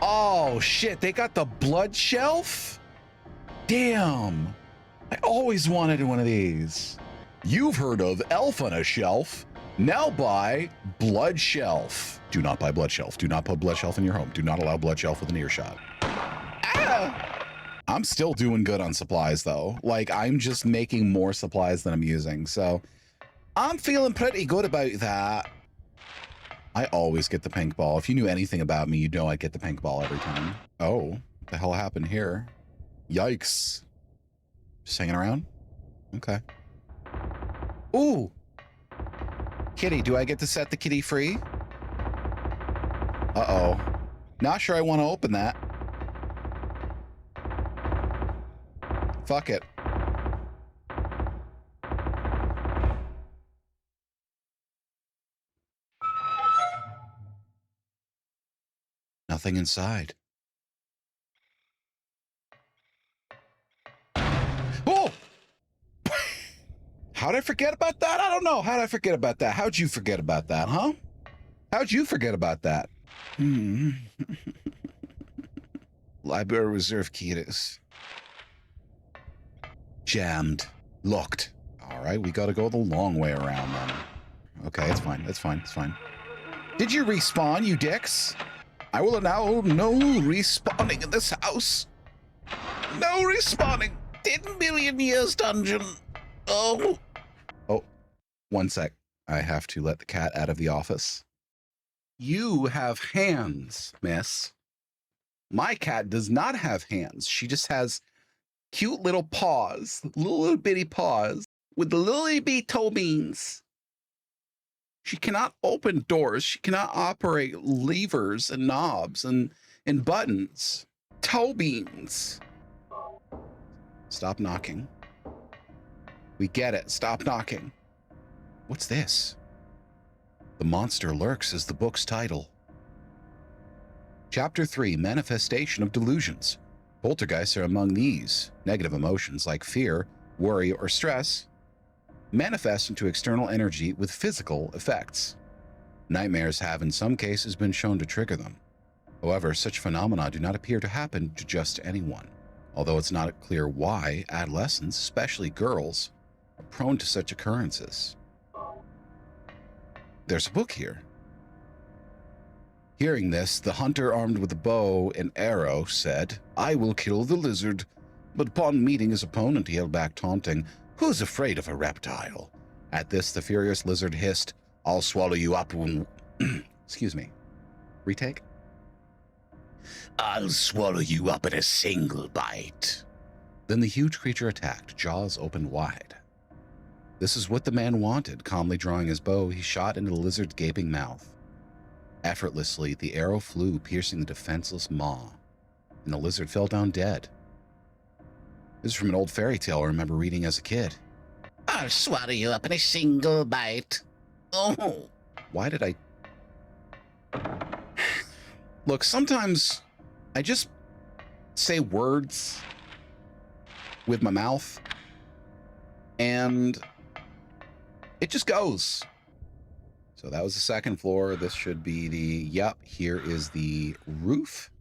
Oh, shit. They got the blood shelf? Damn. I always wanted one of these. You've heard of Elf on a Shelf. Now buy Blood Shelf. Do not buy Blood Shelf. Do not put Blood Shelf in your home. Do not allow Blood Shelf with an earshot. Ah! I'm still doing good on supplies, though. Like, I'm just making more supplies than I'm using. So I'm feeling pretty good about that. I always get the pink ball. If you knew anything about me, you'd know I'd get the pink ball every time. Oh, what the hell happened here? Yikes. Just hanging around? Okay. Ooh. Kitty, do I get to set the kitty free? Uh-oh. Not sure I want to open that. Fuck it. Nothing inside. Oh! How'd I forget about that? I don't know. How'd I forget about that? How'd you forget about that, huh? How'd you forget about that? Library reserve key it is. Jammed. Locked. All right, we gotta go the long way around then. Okay, it's fine. It's fine. It's fine. Did you respawn, you dicks? I will allow no respawning in this house. No respawning. 10 million years dungeon. Oh. Oh, 1 sec. I have to let the cat out of the office. You have hands, miss. My cat does not have hands. She just has cute little paws, little bitty paws with the little bitty toe beans. She cannot open doors. She cannot operate levers and knobs and buttons. Toe beans. Stop knocking. We get it. Stop knocking. What's this? The Monster Lurks is the book's title. Chapter 3, Manifestation of Delusions. Poltergeists are among these. Negative emotions like fear, worry, or stress manifest into external energy with physical effects. Nightmares have in some cases been shown to trigger them. However, such phenomena do not appear to happen to just anyone. Although it's not clear why adolescents, especially girls, are prone to such occurrences. There's a book here. Hearing this, the hunter armed with a bow and arrow said, "I will kill the lizard." But upon meeting his opponent, he held back, taunting, "Who's afraid of a reptile?" At this, the furious lizard hissed, "I'll swallow you up when..." Excuse me. Retake? "I'll swallow you up in a single bite." Then the huge creature attacked, jaws opened wide. This is what the man wanted. Calmly drawing his bow, he shot into the lizard's gaping mouth. Effortlessly, the arrow flew, piercing the defenseless maw, and the lizard fell down dead. This is from an old fairy tale I remember reading as a kid. "I'll swallow you up in a single bite." Oh. Why did I... Look, sometimes I just say words with my mouth, and it just goes. So that was the second floor. This should be the... Yep, here is the roof.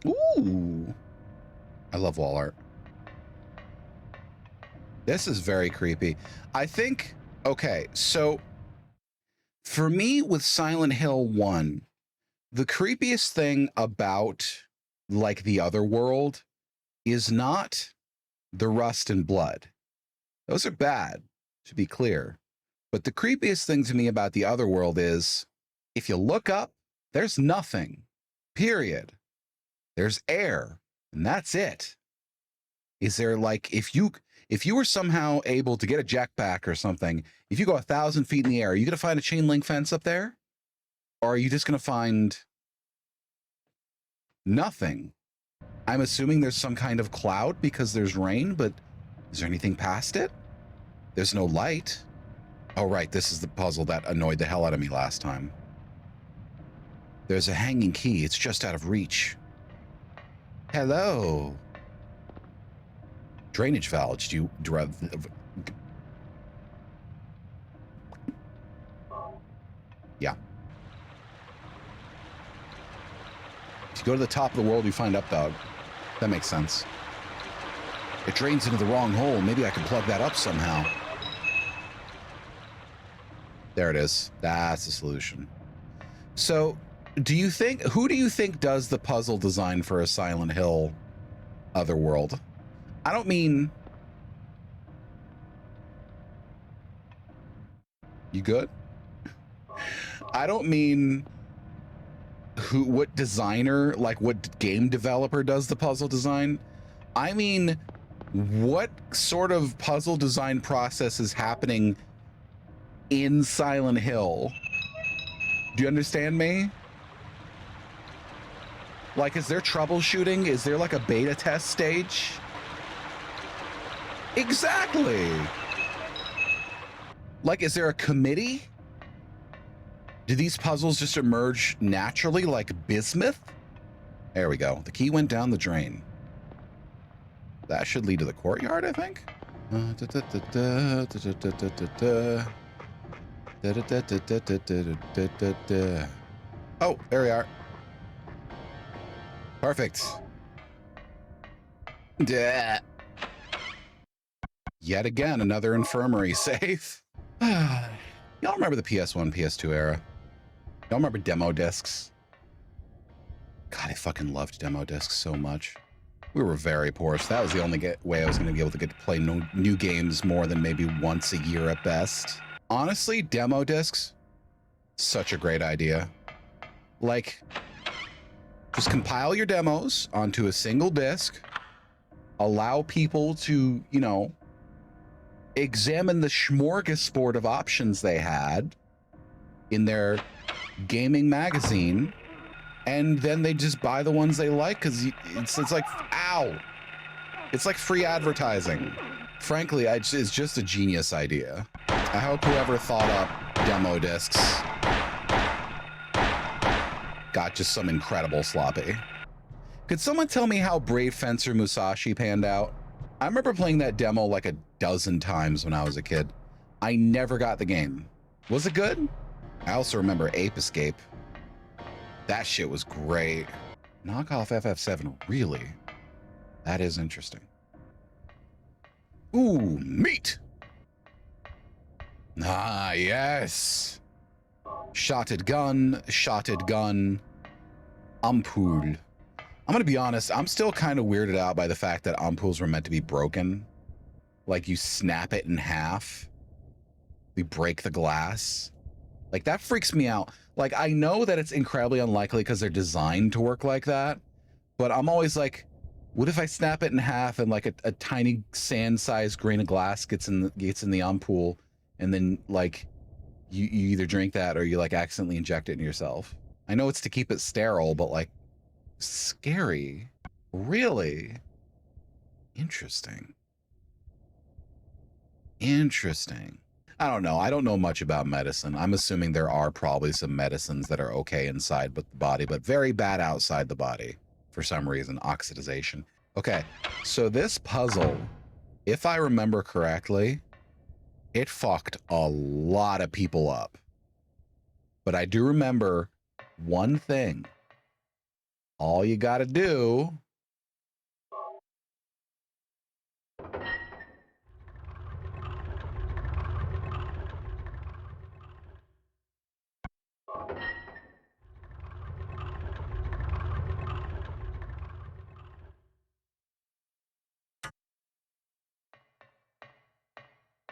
Ooh. I love wall art. This is very creepy. I think... Okay, so for me with Silent Hill 1, the creepiest thing about, like, the other world is not the rust and blood. Those are bad, to be clear. But the creepiest thing to me about the other world is, if you look up, there's nothing. Period. There's air, and that's it. Is there, like, if you were somehow able to get a jetpack or something, if you go 1,000 feet in the air, are you going to find a chain link fence up there? Or are you just going to find nothing? I'm assuming there's some kind of cloud because there's rain, but is there anything past it? There's no light. Oh, right, this is the puzzle that annoyed the hell out of me last time. There's a hanging key. It's just out of reach. Hello. Drainage valves. Do you... Yeah. If you go to the top of the world, you find up dog. That makes sense. It drains into the wrong hole. Maybe I can plug that up somehow. There it is. That's the solution. So, who do you think does the puzzle design for a Silent Hill Otherworld? I don't mean... You good? I don't mean what designer, like what game developer does the puzzle design. I mean, what sort of puzzle design process is happening in Silent Hill? Do you understand me? Like, is there troubleshooting? Is there like a beta test stage? Exactly. Like, is there a committee? Do these puzzles just emerge naturally like bismuth? There we go. The key went down the drain. That should lead to the courtyard, I think. Oh, there we are. Perfect. Yet again, another infirmary save. Y'all remember the PS1, PS2 era? Y'all remember demo discs? God, I fucking loved demo discs so much. We were very poor, so that was the only way I was going to be able to get to play new games more than maybe once a year at best. Honestly, demo discs, such a great idea. Like, just compile your demos onto a single disc, allow people to, you know, examine the smorgasbord of options they had in their gaming magazine, and then they just buy the ones they like because it's like, ow, it's like free advertising. Frankly, it's just a genius idea. I hope whoever thought up demo discs got just some incredible sloppy. Could someone tell me how Brave Fencer Musashi panned out? I remember playing that demo like a dozen times when I was a kid. I never got the game. Was it good? I also remember Ape Escape. That shit was great. Knockoff FF7, really? That is interesting. Ooh, meat! Ah, yes. Shotted gun, ampoule. I'm gonna be honest, I'm still kind of weirded out by the fact that ampoules were meant to be broken. Like, you snap it in half, you break the glass. Like, that freaks me out. Like, I know that it's incredibly unlikely because they're designed to work like that, but I'm always like, what if I snap it in half and like a tiny sand-sized grain of glass gets in the ampoule, and then like you either drink that or you like accidentally inject it in yourself. I know it's to keep it sterile, but like, scary. Really? Interesting. I don't know. I don't know much about medicine. I'm assuming there are probably some medicines that are okay inside the body, but very bad outside the body for some reason. Oxidization. Okay, so this puzzle, if I remember correctly, it fucked a lot of people up. But I do remember one thing. All you gotta do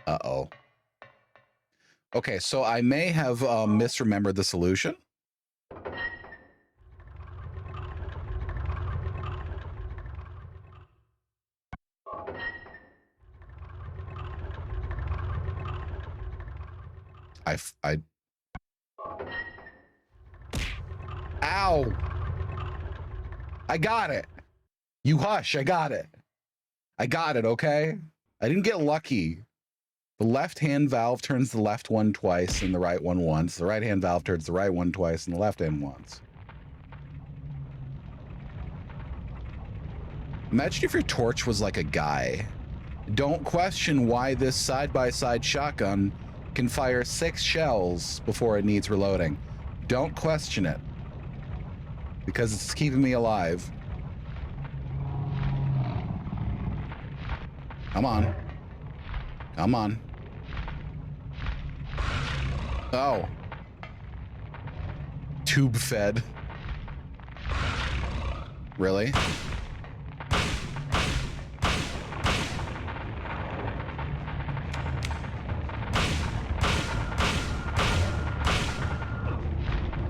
Uh-oh. Okay, so I may have misremembered the solution. Ow! I got it. You hush, I got it. I got it, okay? I didn't get lucky. The left-hand valve turns the left one twice and the right one once. The right-hand valve turns the right one twice and the left hand once. Imagine if your torch was like a guy. Don't question why this side-by-side shotgun can fire 6 shells before it needs reloading. Don't question it. because it's keeping me alive. Come on. Come on. Oh. Tube fed. Really?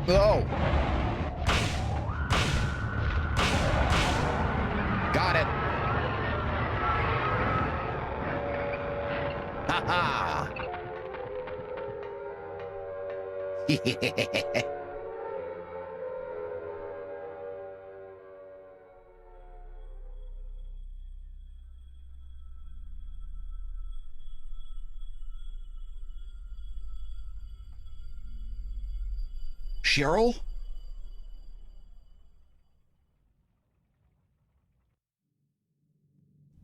Oh. Got it. Ha ha. Cheryl?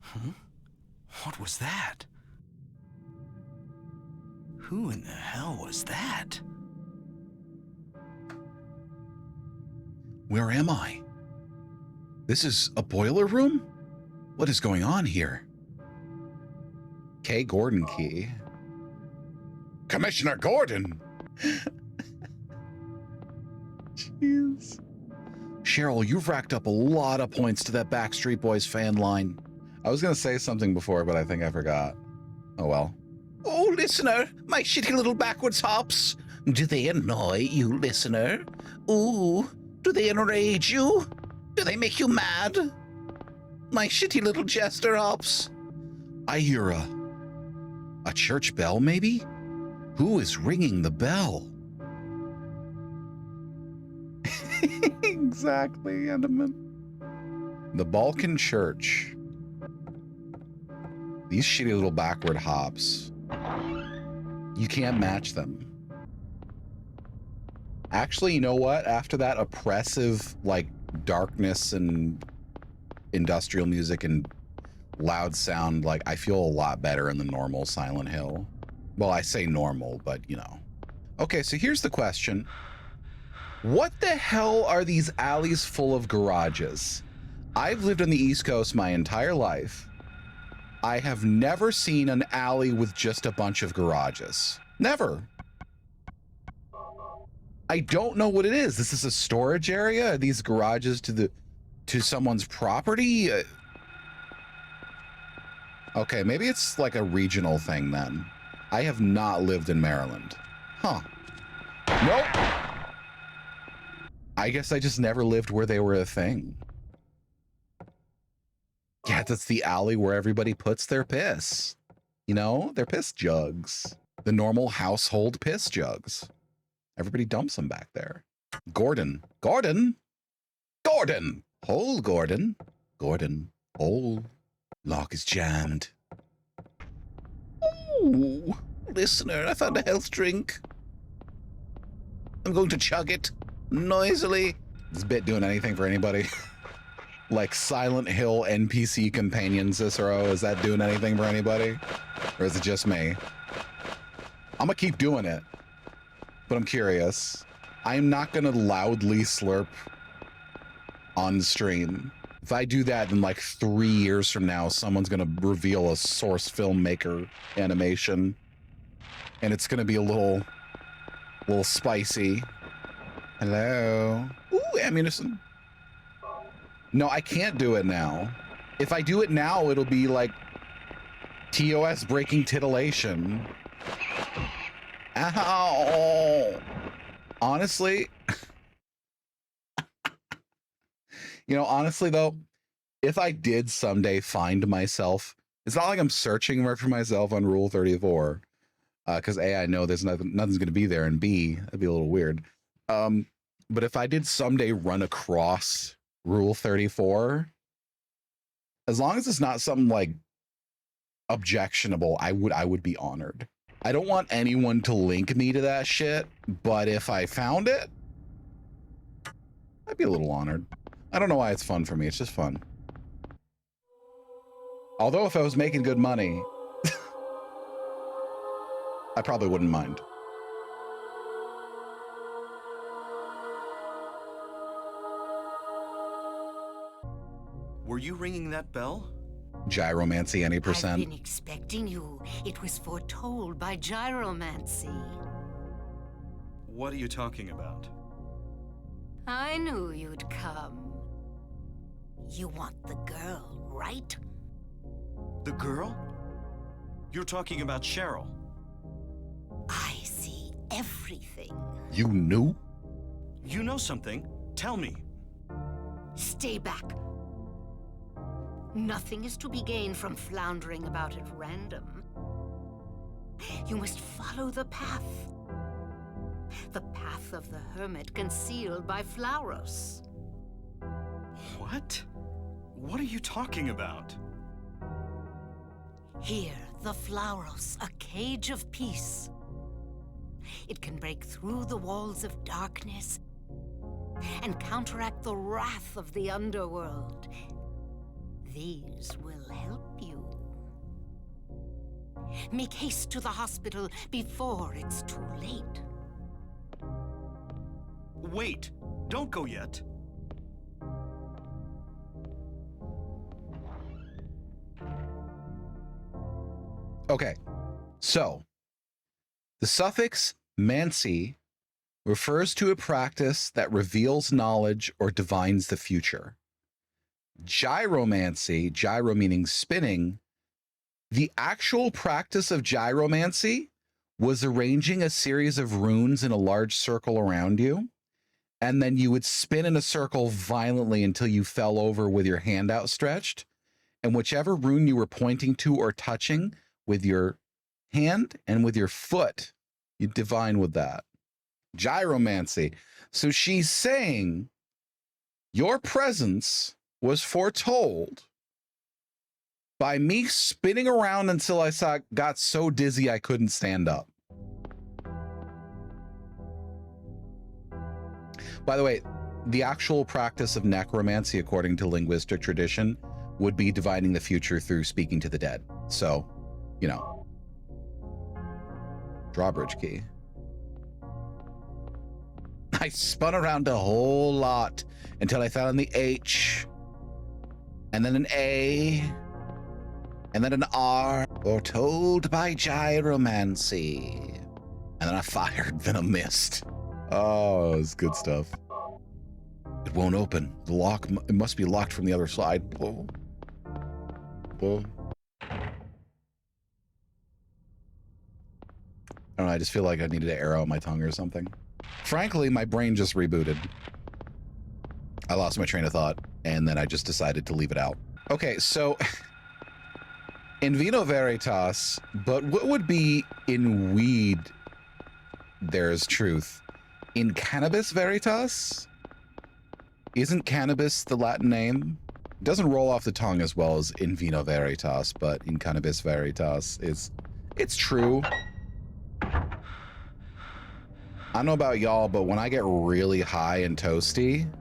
Huh? What was that? Who in the hell was that? Where am I? This is a boiler room? What is going on here? K. Gordon key. Commissioner Gordon! Jeez. Cheryl, you've racked up a lot of points to that Backstreet Boys fan line. I was going to say something before, but I think I forgot. Oh well. Oh, listener, my shitty little backwards hops. Do they annoy you, listener? Ooh, do they enrage you? Do they make you mad? My shitty little jester hops. I hear a church bell, maybe? Who is ringing the bell? Exactly, Enderman. The Balkan Church. These shitty little backward hops. You can't match them. Actually, you know what? After that oppressive, like, darkness and industrial music and loud sound, like, I feel a lot better in the normal Silent Hill. Well, I say normal, but, you know. Okay, so here's the question. What the hell are these alleys full of garages? I've lived on the East Coast my entire life. I have never seen an alley with just a bunch of garages. Never. I don't know what it is. This is a storage area? Are these garages to someone's property? Okay, maybe it's like a regional thing then. I have not lived in Maryland. Huh. Nope. I guess I just never lived where they were a thing. Yeah, that's the alley where everybody puts their piss. You know, their piss jugs. The normal household piss jugs. Everybody dumps them back there. Gordon. Gordon? Gordon! Hole, Gordon. Gordon. Hole. Lock is jammed. Ooh, listener, I found a health drink. I'm going to chug it noisily. Is this bit doing anything for anybody? Like Silent Hill NPC companion Cicero, is that doing anything for anybody? Or is it just me? I'm gonna keep doing it, but I'm curious. I'm not gonna loudly slurp on stream. If I do that in like 3 years from now, someone's gonna reveal a source filmmaker animation, and it's gonna be a little spicy. Hello. Ooh, ammunition. No, I can't do it now. If I do it now, it'll be like TOS breaking titillation. Ow. Honestly, you know, honestly though, if I did someday find myself, it's not like I'm searching for myself on Rule 34, because A, I know there's nothing's going to be there, and B, that'd be a little weird. But if I did someday run across Rule 34, as long as it's not something like objectionable, I would be honored. I don't want anyone to link me to that shit, but if I found it, I'd be a little honored. I don't know why it's fun for me. It's just fun. Although if I was making good money, I probably wouldn't mind. Were you ringing that bell? Gyromancy any I've percent? been expecting you. It was foretold by gyromancy. What are you talking about? I knew you'd come. You want the girl, right? The girl? You're talking about Cheryl. I see everything. You knew? You know something. Tell me. Stay back. Nothing is to be gained from floundering about at random. You must follow the path. The path of the hermit concealed by Flauros. What? What are you talking about? Here, the Flauros, a cage of peace. It can break through the walls of darkness and counteract the wrath of the underworld. These will help you. Make haste to the hospital before it's too late. Wait! Don't go yet. Okay, so the suffix mancy refers to a practice that reveals knowledge or divines the future. Gyromancy, gyro meaning spinning, the actual practice of gyromancy was arranging a series of runes in a large circle around you, and then you would spin in a circle violently until you fell over with your hand outstretched, and whichever rune you were pointing to or touching with your hand and with your foot, you divine with that. Gyromancy. So she's saying your presence was foretold by me spinning around until I got so dizzy I couldn't stand up. By the way, the actual practice of necromancy, according to linguistic tradition, would be divining the future through speaking to the dead. So, you know, drawbridge key. I spun around a whole lot until I found the H, and then an A, and then an R, foretold by gyromancy. And then I fired, then a mist. Oh, it's good stuff. It won't open. The lock, it must be locked from the other side. Whoa. Whoa. I don't know, I just feel like I needed an arrow on my tongue or something. Frankly, my brain just rebooted. I lost my train of thought, and then I just decided to leave it out. Okay, so in vino veritas, but what would be in weed there's truth? In cannabis veritas? Isn't cannabis the Latin name? It doesn't roll off the tongue as well as in vino veritas, but in cannabis veritas it's true. I don't know about y'all, but when I get really high and toasty,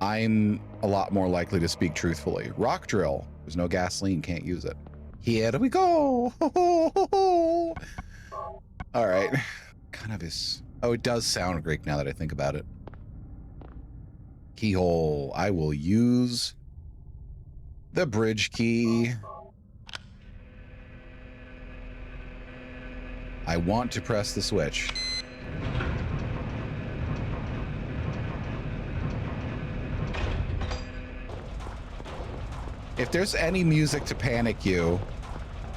I'm a lot more likely to speak truthfully. Rock drill. There's no gasoline, can't use it. Here we go. All right. Cannabis. Oh, it does sound Greek now that I think about it. Keyhole. I will use the bridge key. I want to press the switch. If there's any music to panic you,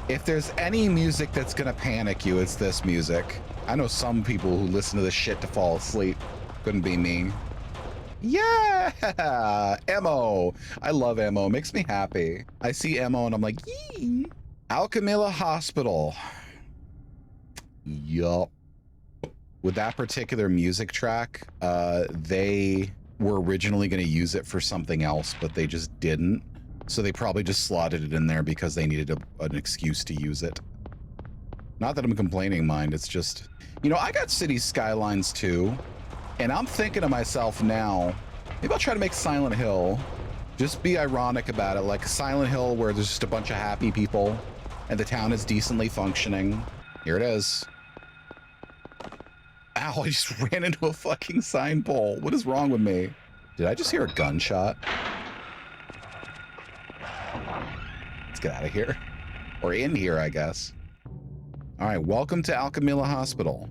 if there's any music that's gonna panic you, it's this music. I know some people who listen to this shit to fall asleep. Couldn't be me. Yeah! Emo! I love emo. Makes me happy. I see emo and I'm like, yee! Alchemilla Hospital. Yup. With that particular music track, they were originally going to use it for something else, but they just didn't. So they probably just slotted it in there because they needed an excuse to use it. Not that I'm complaining, mind. It's just, you know, I got City Skylines too, and I'm thinking to myself now, maybe I'll try to make Silent Hill. Just be ironic about it, like Silent Hill where there's just a bunch of happy people and the town is decently functioning. Here it is. Ow, I just ran into a fucking sign pole. What is wrong with me? Did I just hear a gunshot? get out of here. Or in here, I guess. All right, welcome to Alchemilla Hospital.